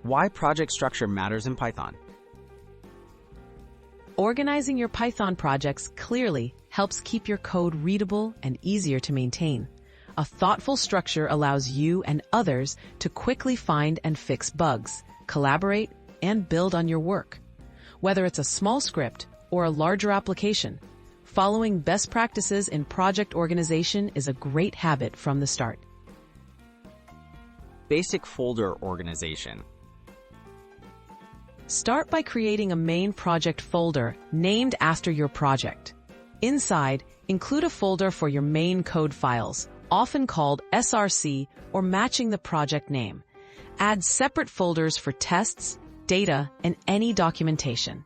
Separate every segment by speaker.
Speaker 1: Why project structure matters in Python.
Speaker 2: Organizing your Python projects clearly helps keep your code readable and easier to maintain. A thoughtful structure allows you and others to quickly find and fix bugs, collaborate, and build on your work. Whether it's a small script or a larger application, following best practices in project organization is a great habit from the start.
Speaker 1: Basic folder organization.
Speaker 2: Start by creating a main project folder named after your project. Inside, include a folder for your main code files, often called SRC or matching the project name. Add separate folders for tests, data, and any documentation.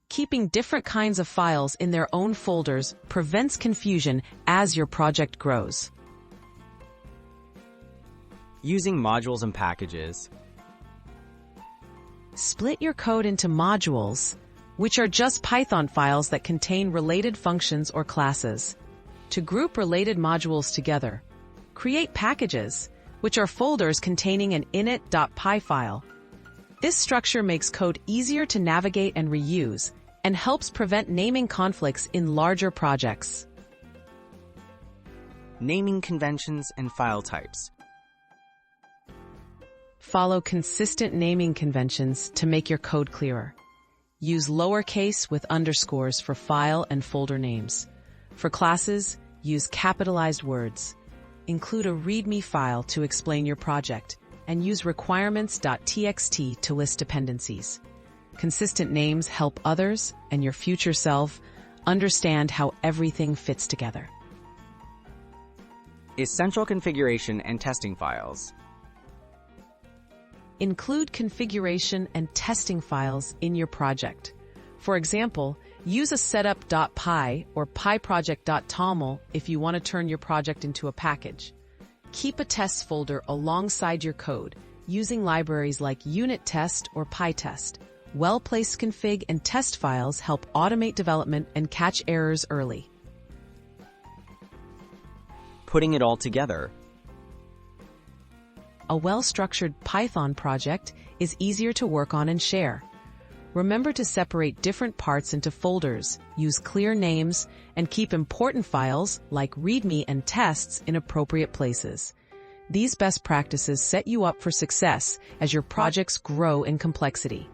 Speaker 2: Keeping different kinds of files in their own folders prevents confusion as your project grows.
Speaker 1: Using modules and packages.
Speaker 2: Split your code into modules, which are just Python files that contain related functions or classes. To group related modules together, create packages, which are folders containing an init.py file. This structure makes code easier to navigate and reuse, and helps prevent naming conflicts in larger projects.
Speaker 1: Naming conventions and file types.
Speaker 2: Follow consistent naming conventions to make your code clearer. Use lowercase with underscores for file and folder names. For classes, use capitalized words. Include a README file to explain your project, and use requirements.txt to list dependencies. Consistent names help others and your future self understand how everything fits together.
Speaker 1: Essential configuration and testing files.
Speaker 2: Include configuration and testing files in your project. For example, use a setup.py or pyproject.toml if you want to turn your project into a package. Keep a test folder alongside your code, using libraries like unit test or pytest. Well-placed config and test files help automate development and catch errors early.
Speaker 1: Putting it all together.
Speaker 2: A well-structured Python project is easier to work on and share. Remember to separate different parts into folders, use clear names, and keep important files like README and tests in appropriate places. These best practices set you up for success as your projects grow in complexity.